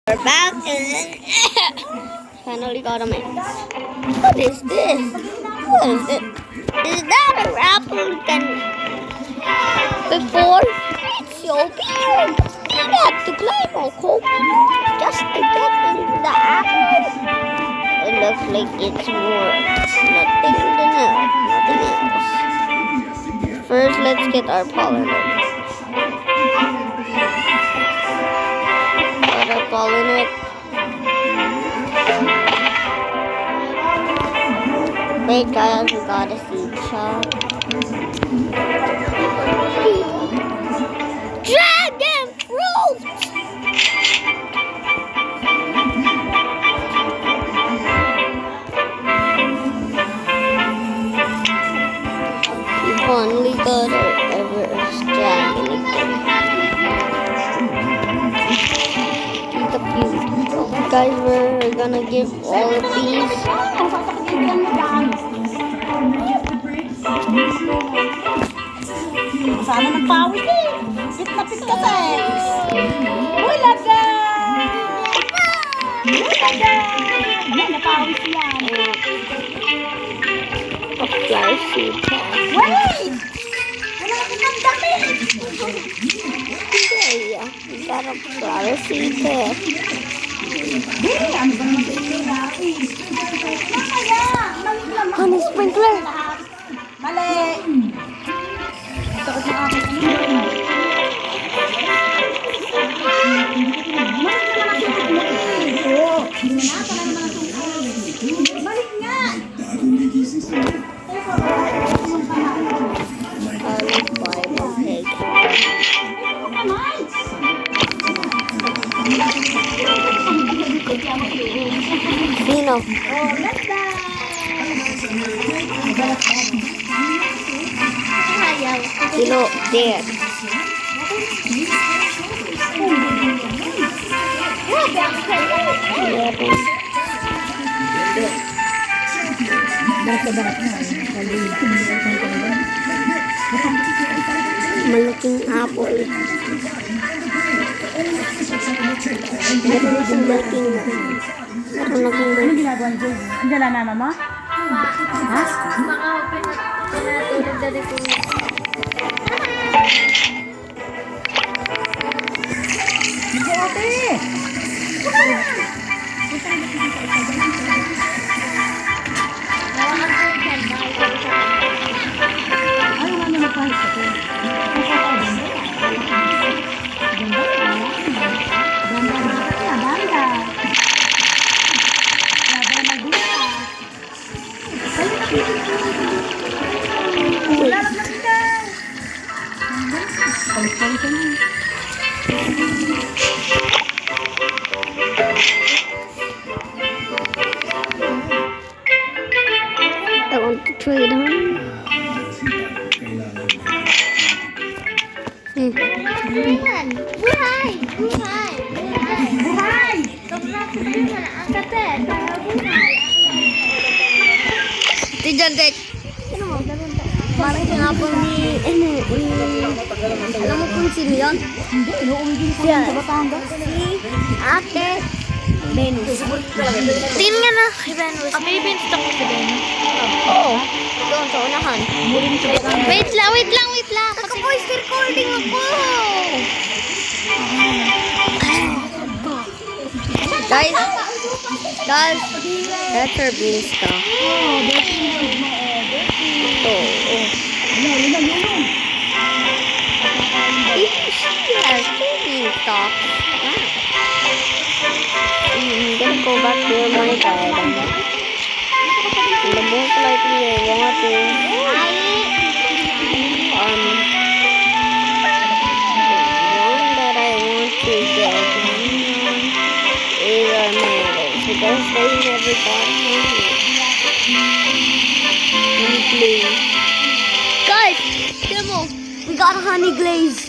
We're back and finally got him in. What is this? What is it? Is that a replicant? Before? It's so weird. You have to climb a coke just to get in the apple. It looks like it's more nothing than nothing else. First, let's get our pollinator. Put our pollinate. Wait guys, we got a seed shop. Dragon fruit! We finally got our Everest dragon again. Eat the few. Guys, we're gonna give all of these. Sana ng pawis eh. Pit na pit kasi. Bulaga! Bulaga! Napawis yan. A flower seed pack. Wait! Wala akong damit! Yeah, we got a flower seed pack. Ano ba naman sa iyo dati? Mamaya! Mali naman. Honey sprinkler. Mali! Takot yung aking ano. Balik naman ang sulit mo eh. Oo. Hindi na, para naman ang sulit. Balik nga! Bible pig. Sino? Oh, let's go! Sino? There. Malaking apple. Meron isang malaking na. Meron naging Ano ginagawa niyo? Andiyan na mama mo? Ha? pinatulog na dito. Hindi ate! Ay, wala na kahit ito. Ganda. Banda. Laban na dito. Wala na kita. Palit-palitan mo. I want to trade him. Buhay! Buhay! Buhay! Buhay! Sobrang buhay! Ang kapit! Buhay! Tijan, Tek. Parang tinapon ni... Alam mo kung sino yun? Hindi, inuuwi din sa Siya. sa Batangas. Si Ate Venus. Tingnan nga na kay Venus. May binstock ko si Venus. Oo. Doon sa unahan. Wait lang! Kaka-voice recording ako. Guys, that's her beanstalk. Ito, oh. She has two beanstalks. Wow. I'm gonna go back to my garden. And the most likely I want to one that I want to get is our mangoes because they never got honey glaze. Guys, demo, we got a honey glaze.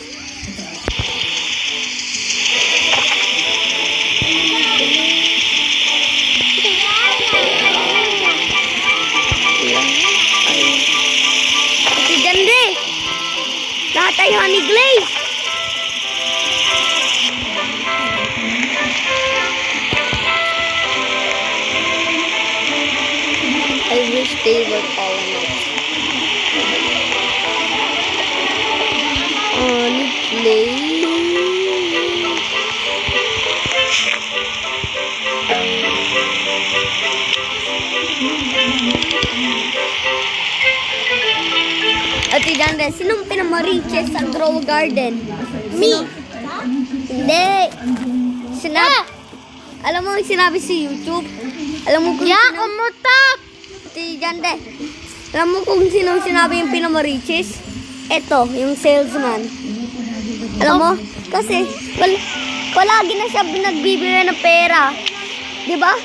Lahat ay honey glaze. table falling off. Honestly. Ate Danda, sinong pinamariches sa Grow Garden? Me. Hindi. Alam mo yung sinabi sa YouTube? Alam mo kung sino? Umutak! Ate Danda, alam mo kung sino sinabi yung pinamariches? Ito, yung salesman. Alam mo? Kasi, palagi na siya nagbibigay ng pera. Diba?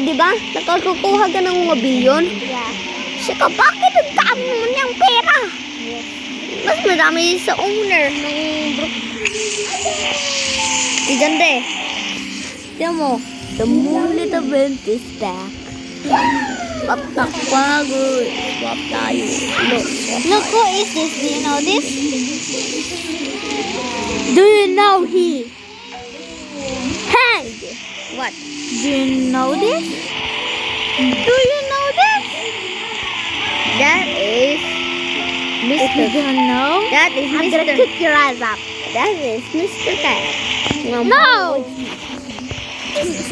Diba? Nakakukuha ka ng mga bilyon? Yeah. Siya ka, bakit ang dami mo niyang pera? Mas madami sa owner ng brook. Tigande. Tiyan mo, the moon little bit is back. Patakpagod. Swap tayo. Look, who is this? Do you know this? Do you know he? Hey! What? Do you know this? Do you know this? That is If you Mr. don't know, That is I'm gonna Mr. kick your ass up. That is Mr. Cat. No! It's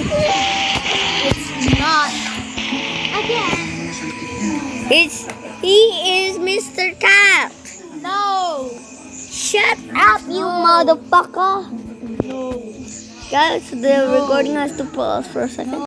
not. Again. He is Mr. Cat. No. Shut up, you motherfucker. No. Guys, the recording has to pause for a second.